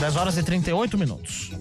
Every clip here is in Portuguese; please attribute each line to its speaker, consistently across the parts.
Speaker 1: 10h38.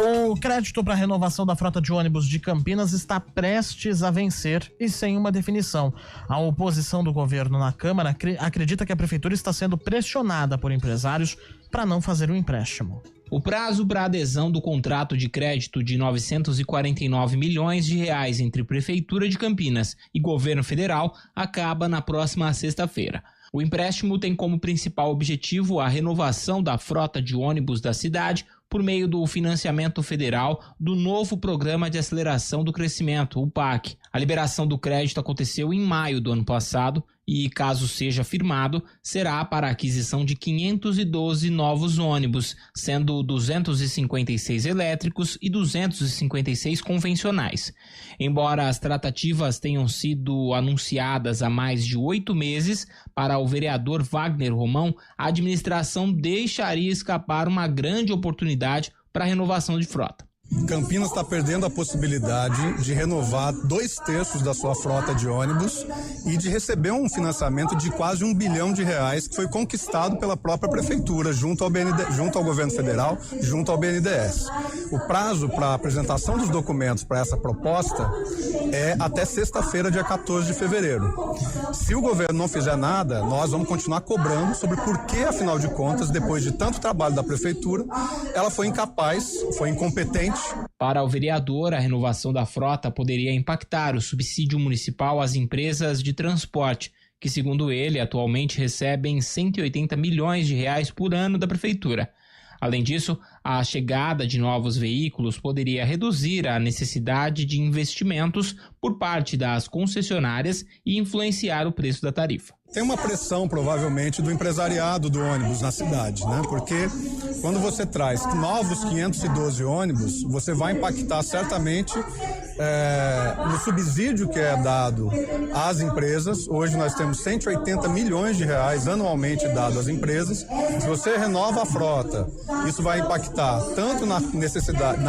Speaker 1: O crédito para a renovação da frota de ônibus de Campinas está prestes a vencer e sem uma definição. A oposição do governo na Câmara acredita que a prefeitura está sendo pressionada por empresários para não fazer o empréstimo.
Speaker 2: O prazo para adesão do contrato de crédito de 949 milhões de reais entre Prefeitura de Campinas e Governo Federal acaba na próxima sexta-feira. O empréstimo tem como principal objetivo a renovação da frota de ônibus da cidade por meio do financiamento federal do novo Programa de Aceleração do Crescimento, o PAC. A liberação do crédito aconteceu em maio do ano passado e, caso seja firmado, será para a aquisição de 512 novos ônibus, sendo 256 elétricos e 256 convencionais. Embora as tratativas tenham sido anunciadas há mais de 8 meses, para o vereador Wagner Romão, a administração deixaria escapar uma grande oportunidade para a renovação de frota.
Speaker 3: Campinas está perdendo a possibilidade de renovar 2/3 da sua frota de ônibus e de receber um financiamento de quase R$1 bilhão que foi conquistado pela própria prefeitura junto ao governo federal, junto ao BNDES. O prazo para apresentação dos documentos para essa proposta é até sexta-feira, dia 14 de fevereiro. Se o governo não fizer nada, nós vamos continuar cobrando sobre por que, afinal de contas, depois de tanto trabalho da prefeitura, ela foi incapaz, foi incompetente.
Speaker 2: Para o vereador, a renovação da frota poderia impactar o subsídio municipal às empresas de transporte, que, segundo ele, atualmente recebem 180 milhões de reais por ano da prefeitura. Além disso, a chegada de novos veículos poderia reduzir a necessidade de investimentos por parte das concessionárias e influenciar o preço da tarifa.
Speaker 3: Tem uma pressão, provavelmente, do empresariado do ônibus na cidade, né? Porque quando você traz novos 512 ônibus, você vai impactar certamente no subsídio que é dado às empresas. Hoje nós temos 180 milhões de reais anualmente dado às empresas. Se você renova a frota, isso vai impactar tanto na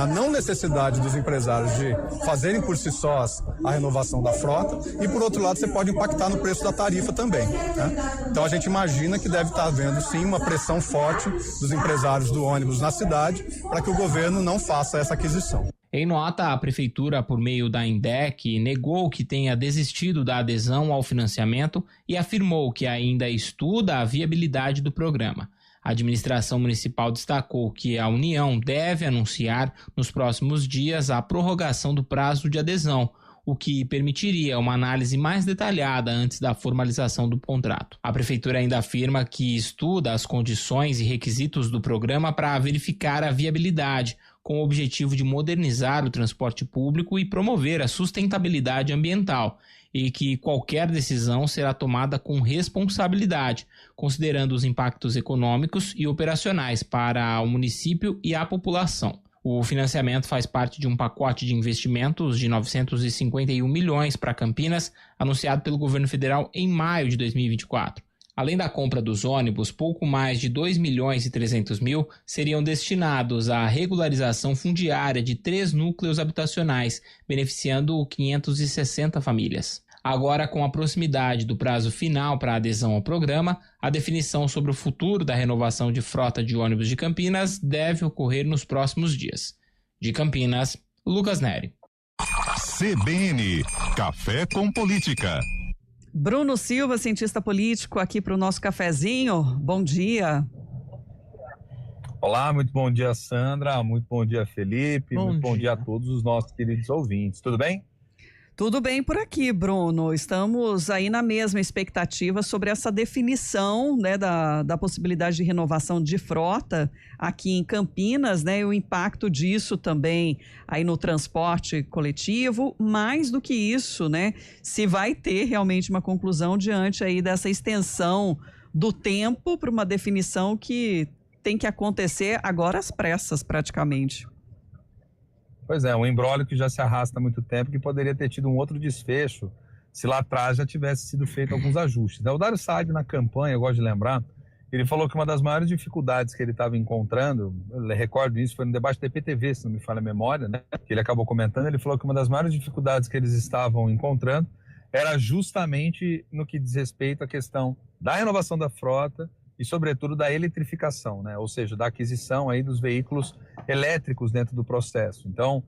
Speaker 3: não necessidade dos empresários de fazerem por si sós a renovação da frota e, por outro lado, você pode impactar no preço da tarifa também. Né? Então a gente imagina que deve estar havendo sim uma pressão forte dos empresários do ônibus na cidade para que o governo não faça essa aquisição.
Speaker 2: Em nota, a prefeitura, por meio da INDEC, negou que tenha desistido da adesão ao financiamento e afirmou que ainda estuda a viabilidade do programa. A administração municipal destacou que a União deve anunciar nos próximos dias a prorrogação do prazo de adesão, o que permitiria uma análise mais detalhada antes da formalização do contrato. A prefeitura ainda afirma que estuda as condições e requisitos do programa para verificar a viabilidade, com o objetivo de modernizar o transporte público e promover a sustentabilidade ambiental, e que qualquer decisão será tomada com responsabilidade, considerando os impactos econômicos e operacionais para o município e a população. O financiamento faz parte de um pacote de investimentos de 951 milhões para Campinas, anunciado pelo governo federal em maio de 2024. Além da compra dos ônibus, pouco mais de 2 milhões e 300 mil seriam destinados à regularização fundiária de 3 núcleos habitacionais, beneficiando 560 famílias. Agora, com a proximidade do prazo final para a adesão ao programa, a definição sobre o futuro da renovação de frota de ônibus de Campinas deve ocorrer nos próximos dias. De Campinas, Lucas Neri.
Speaker 4: CBN, Café com Política.
Speaker 5: Bruno Silva, cientista político, aqui para o nosso cafezinho. Bom dia.
Speaker 6: Olá, muito bom dia, Sandra. Muito bom dia, Felipe. Bom dia a todos os nossos queridos ouvintes. Tudo bem?
Speaker 5: Tudo bem por aqui, Bruno. Estamos aí na mesma expectativa sobre essa definição, né, da possibilidade de renovação de frota aqui em Campinas, né, e o impacto disso também aí no transporte coletivo. Mais do que isso, né, se vai ter realmente uma conclusão diante aí dessa extensão do tempo para uma definição que tem que acontecer agora às pressas, praticamente.
Speaker 6: Pois é, um imbróglio que já se arrasta há muito tempo, que poderia ter tido um outro desfecho se lá atrás já tivesse sido feito alguns ajustes. O Dário Saad, na campanha, eu gosto de lembrar, ele falou que uma das maiores dificuldades que ele estava encontrando, eu recordo isso, foi no debate da IPTV, se não me falha a memória, né? Que ele acabou comentando, ele falou que uma das maiores dificuldades que eles estavam encontrando era justamente no que diz respeito à questão da renovação da frota e, sobretudo, da eletrificação, né? Ou seja, da aquisição aí dos veículos elétricos dentro do processo. Então,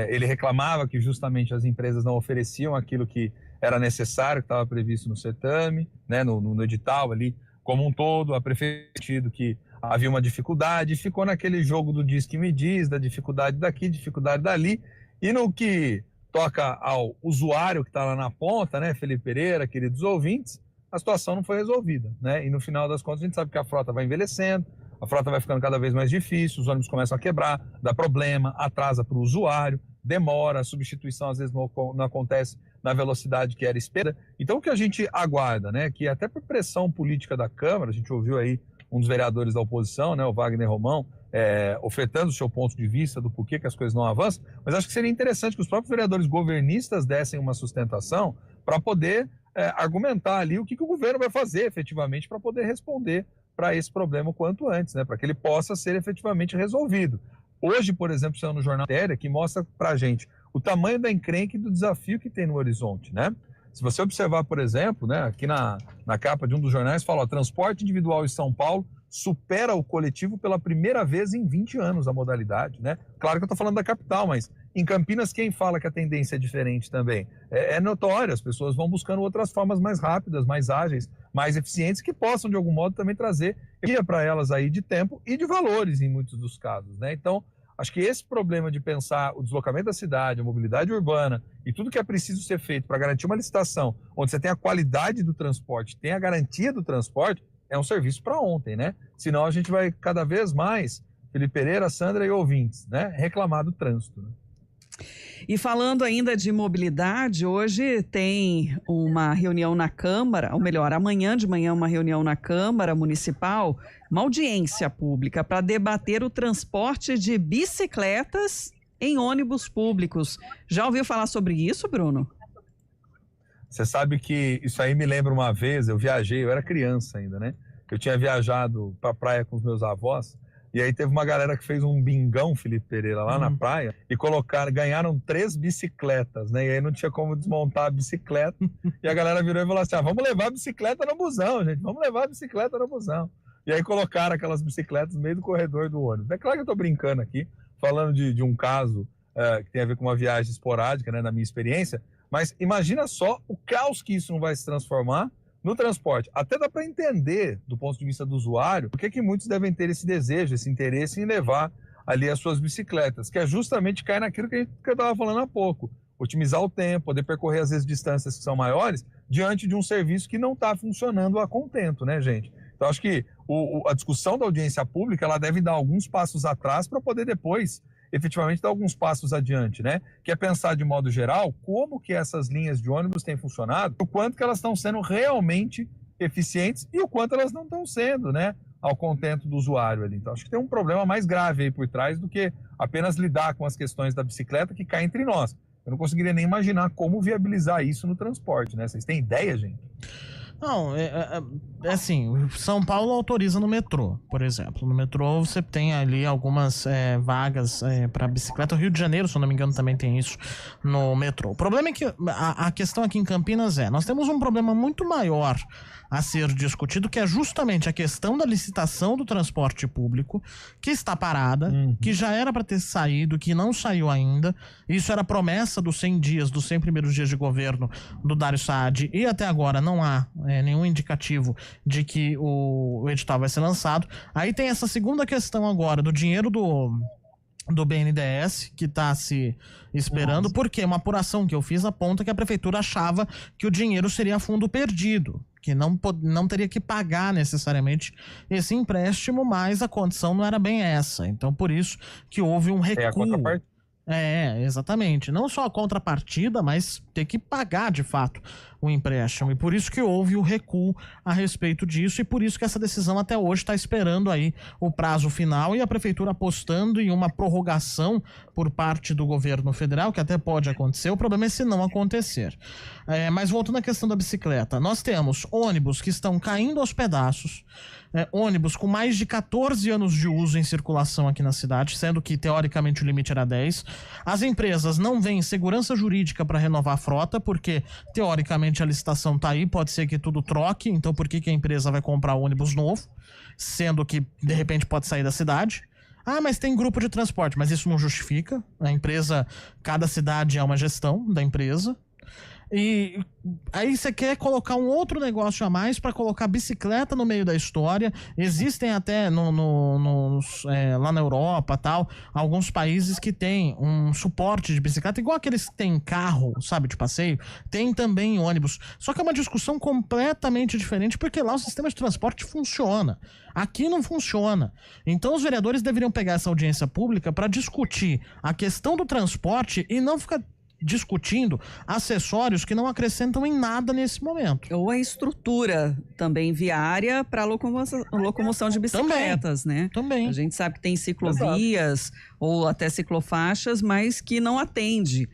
Speaker 6: ele reclamava que justamente as empresas não ofereciam aquilo que era necessário, que estava previsto no certame, né? no edital ali, como um todo, a prefeitura que havia uma dificuldade, ficou naquele jogo do diz que me diz, da dificuldade daqui, dificuldade dali, e no que toca ao usuário que está lá na ponta, né, Felipe Pereira, queridos ouvintes, a situação não foi resolvida, né, e no final das contas a gente sabe que a frota vai envelhecendo, a frota vai ficando cada vez mais difícil, os ônibus começam a quebrar, dá problema, atrasa para o usuário, demora, a substituição às vezes não acontece na velocidade que era esperada. Então o que a gente aguarda, né, que até por pressão política da Câmara, a gente ouviu aí um dos vereadores da oposição, né, o Wagner Romão, ofertando o seu ponto de vista do porquê que as coisas não avançam, mas acho que seria interessante que os próprios vereadores governistas dessem uma sustentação para poder argumentar ali o que o governo vai fazer efetivamente para poder responder para esse problema o quanto antes, né, para que ele possa ser efetivamente resolvido. Hoje, por exemplo, saiu no Jornal Matéria que mostra para a gente o tamanho da encrenca e do desafio que tem no horizonte, né? Se você observar, por exemplo, né, aqui na capa de um dos jornais, fala, transporte individual em São Paulo supera o coletivo pela primeira vez em 20 anos a modalidade, né? Claro que eu estou falando da capital, mas em Campinas quem fala que a tendência é diferente também? É notório, as pessoas vão buscando outras formas mais rápidas, mais ágeis, mais eficientes, que possam de algum modo também trazer para elas aí de tempo e de valores em muitos dos casos, né? Então, acho que esse problema de pensar o deslocamento da cidade, a mobilidade urbana e tudo que é preciso ser feito para garantir uma licitação onde você tem a qualidade do transporte, tem a garantia do transporte, é um serviço para ontem, né? Senão a gente vai cada vez mais, Felipe Pereira, Sandra e ouvintes, né, reclamar do trânsito, né?
Speaker 5: E falando ainda de mobilidade, hoje tem uma reunião na Câmara, ou melhor, amanhã de manhã uma reunião na Câmara Municipal, uma audiência pública para debater o transporte de bicicletas em ônibus públicos. Já ouviu falar sobre isso, Bruno?
Speaker 6: Você sabe que isso aí me lembra uma vez, eu viajei, eu era criança ainda, né? Eu tinha viajado para a praia com os meus avós, e aí teve uma galera que fez um bingão, Felipe Pereira, lá na praia, e ganharam 3 bicicletas, né? E aí não tinha como desmontar a bicicleta, e a galera virou e falou assim, vamos levar a bicicleta no busão, gente, vamos levar a bicicleta no busão. E aí colocaram aquelas bicicletas no meio do corredor do ônibus. É claro que eu tô brincando aqui, falando de um caso que tem a ver com uma viagem esporádica, né, na minha experiência, mas imagina só o caos que isso não vai se transformar no transporte. Até dá para entender, do ponto de vista do usuário, por que muitos devem ter esse desejo, esse interesse em levar ali as suas bicicletas, que é justamente cair naquilo que eu estava falando há pouco, otimizar o tempo, poder percorrer às vezes distâncias que são maiores, diante de um serviço que não está funcionando a contento, né, gente? Então acho que a discussão da audiência pública, ela deve dar alguns passos atrás para poder depois efetivamente dar alguns passos adiante, né? Que é pensar de modo geral como que essas linhas de ônibus têm funcionado, o quanto que elas estão sendo realmente eficientes e o quanto elas não estão sendo, né? Ao contento do usuário ali. Então acho que tem um problema mais grave aí por trás do que apenas lidar com as questões da bicicleta que cai entre nós. Eu não conseguiria nem imaginar como viabilizar isso no transporte, né? Vocês têm ideia, gente?
Speaker 1: Não, assim, São Paulo autoriza no metrô, por exemplo. No metrô você tem ali algumas vagas para bicicleta. O Rio de Janeiro, se eu não me engano, também tem isso no metrô. O problema é que a questão aqui em Campinas nós temos um problema muito maior a ser discutido, que é justamente a questão da licitação do transporte público, que está parada, que já era para ter saído, que não saiu ainda. Isso era promessa dos 100 dias, dos 100 primeiros dias de governo do Dário Saad, e até agora não há nenhum indicativo de que o edital vai ser lançado. Aí tem essa segunda questão agora do dinheiro do BNDES, que está se esperando, porque uma apuração que eu fiz aponta que a prefeitura achava que o dinheiro seria fundo perdido, que não teria que pagar necessariamente esse empréstimo, mas a condição não era bem essa. Então, por isso que houve um recuo. Exatamente. Não só a contrapartida, mas ter que pagar de fato o empréstimo. E por isso que houve o recuo a respeito disso e por isso que essa decisão até hoje está esperando aí o prazo final e a prefeitura apostando em uma prorrogação por parte do governo federal, que até pode acontecer. O problema é se não acontecer. Mas voltando à questão da bicicleta, nós temos ônibus que estão caindo aos pedaços, ônibus com mais de 14 anos de uso em circulação aqui na cidade, sendo que teoricamente o limite era 10. As empresas não veem segurança jurídica para renovar a frota, porque teoricamente a licitação tá aí, pode ser que tudo troque, então por que a empresa vai comprar ônibus novo, sendo que de repente pode sair da cidade? Ah, mas tem grupo de transporte, mas isso não justifica. A empresa, cada cidade é uma gestão da empresa. E aí você quer colocar um outro negócio a mais para colocar bicicleta no meio da história. Existem até lá na Europa tal, alguns países que têm um suporte de bicicleta, igual aqueles que têm carro, sabe, de passeio, tem também ônibus. Só que é uma discussão completamente diferente, porque lá o sistema de transporte funciona. Aqui não funciona. Então os vereadores deveriam pegar essa audiência pública para discutir a questão do transporte e não ficar discutindo acessórios que não acrescentam em nada nesse momento.
Speaker 5: Ou a estrutura também viária para locomoção de bicicletas, né?
Speaker 1: Também.
Speaker 5: A gente sabe que tem ciclovias ou até ciclofaixas, mas que não atende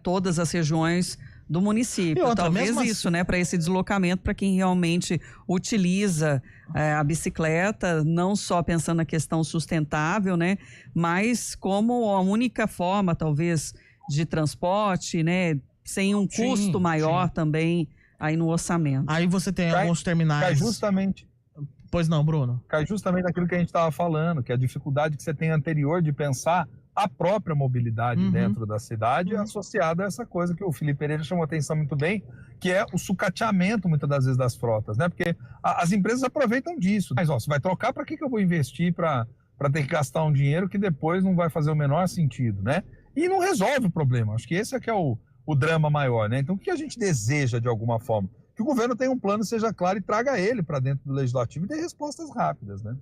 Speaker 5: todas as regiões do município. Talvez isso, né, para esse deslocamento, para quem realmente utiliza a bicicleta, não só pensando na questão sustentável, né, mas como a única forma, talvez, de transporte, né, sem um custo maior também aí no orçamento.
Speaker 1: Aí você tem alguns terminais. Pois não, Bruno?
Speaker 6: Cai justamente naquilo que a gente estava falando, que é a dificuldade que você tem anterior de pensar a própria mobilidade dentro da cidade, associada a essa coisa que o Felipe Pereira chamou a atenção muito bem, que é o sucateamento, muitas das vezes, das frotas, né? Porque as empresas aproveitam disso. Mas, você vai trocar, para que eu vou investir para ter que gastar um dinheiro que depois não vai fazer o menor sentido, né? E não resolve o problema. Acho que esse é que é o drama maior, né? Então, o que a gente deseja, de alguma forma? Que o governo tenha um plano, seja claro, e traga ele para dentro do legislativo e dê respostas rápidas, né?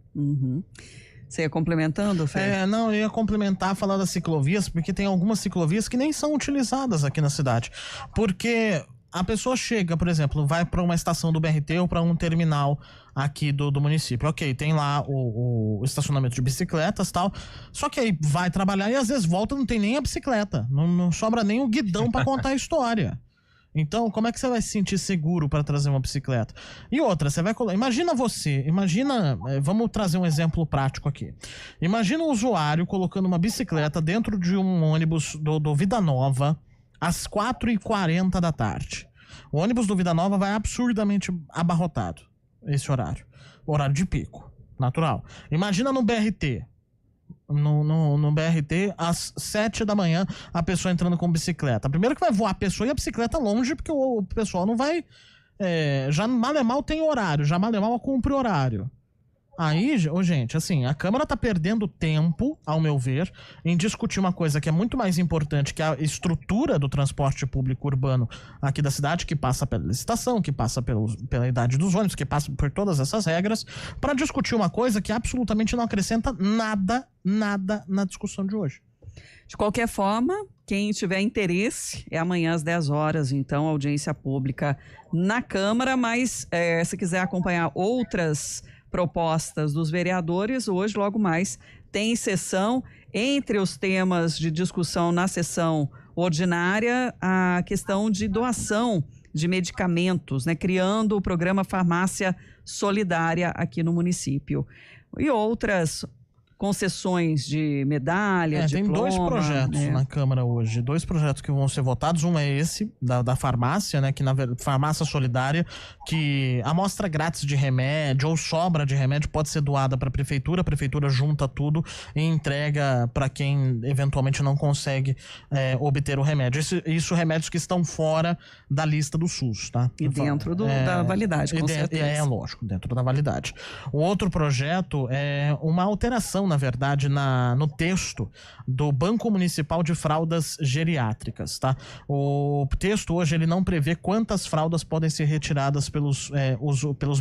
Speaker 5: Você ia complementando, Fê?
Speaker 1: Não, eu ia complementar falando das ciclovias, porque tem algumas ciclovias que nem são utilizadas aqui na cidade. Porque a pessoa chega, por exemplo, vai para uma estação do BRT ou para um terminal aqui do município. Ok, tem lá o estacionamento de bicicletas e tal, só que aí vai trabalhar e às vezes volta, não tem nem a bicicleta, não sobra nem o guidão para contar a história. Então, como é que você vai se sentir seguro para trazer uma bicicleta? E outra, você vai colocar... Imagina, vamos trazer um exemplo prático aqui. Imagina o usuário colocando uma bicicleta dentro de um ônibus do Vida Nova às 4h40 da tarde. O ônibus do Vida Nova vai absurdamente abarrotado, esse horário. Horário de pico, natural. Imagina no BRT. No BRT, às 7 da manhã, a pessoa entrando com bicicleta. Primeiro que vai voar a pessoa e a bicicleta longe, porque o pessoal não vai... já mal é mal tem horário, já mal é mal cumpre horário. Aí, gente, assim, a Câmara tá perdendo tempo, ao meu ver, em discutir uma coisa que é muito mais importante, que é a estrutura do transporte público urbano aqui da cidade, que passa pela licitação, que passa pela idade dos ônibus, que passa por todas essas regras, para discutir uma coisa que absolutamente não acrescenta nada na discussão de hoje.
Speaker 5: De qualquer forma, quem tiver interesse, é amanhã às 10 horas, então, audiência pública na Câmara, mas se quiser acompanhar outras propostas dos vereadores, hoje, logo mais, tem sessão. Entre os temas de discussão na sessão ordinária, a questão de doação de medicamentos, né, criando o programa Farmácia Solidária aqui no município. E outras concessões de medalha, diploma.
Speaker 1: Tem 2 projetos na Câmara hoje, 2 projetos que vão ser votados. Um é esse, da farmácia, né, que na verdade, farmácia solidária, que a amostra grátis de remédio ou sobra de remédio pode ser doada para a prefeitura junta tudo e entrega para quem eventualmente não consegue obter o remédio. Isso remédios que estão fora da lista do SUS, tá?
Speaker 5: E dentro da validade, com certeza.
Speaker 1: Lógico, dentro da validade. O outro projeto é uma alteração alteração, na verdade, no texto do Banco Municipal de Fraldas Geriátricas, tá? O texto hoje ele não prevê quantas fraldas podem ser retiradas pelos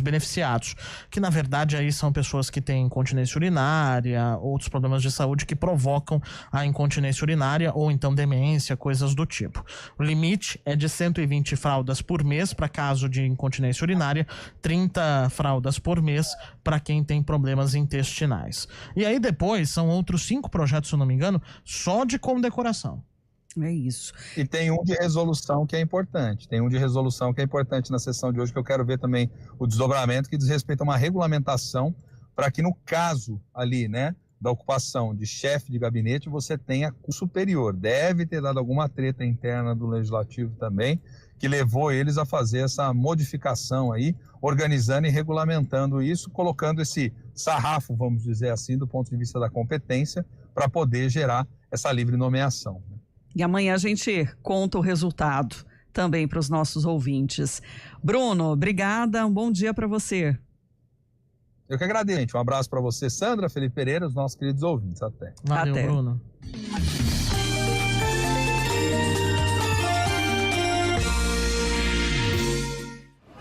Speaker 1: beneficiados, que na verdade aí são pessoas que têm incontinência urinária, outros problemas de saúde que provocam a incontinência urinária ou então demência, coisas do tipo. O limite é de 120 fraldas por mês para caso de incontinência urinária, 30 fraldas por mês para quem tem problemas intestinais. E aí depois são outros 5 projetos, se eu não me engano, só de condecoração.
Speaker 5: É isso.
Speaker 6: E tem um de resolução que é importante. Na sessão de hoje, que eu quero ver também o desdobramento que diz respeito a uma regulamentação para que no caso ali, né, da ocupação de chefe de gabinete, você tenha curso superior. Deve ter dado alguma treta interna do Legislativo também, que levou eles a fazer essa modificação aí, organizando e regulamentando isso, colocando esse sarrafo, vamos dizer assim, do ponto de vista da competência, para poder gerar essa livre nomeação.
Speaker 5: E amanhã a gente conta o resultado também para os nossos ouvintes. Bruno, obrigada, um bom dia para você.
Speaker 6: Eu que agradeço, gente. Um abraço para você, Sandra, Felipe Pereira, os nossos queridos ouvintes. Até.
Speaker 1: Valeu,
Speaker 5: Até.
Speaker 1: Bruno.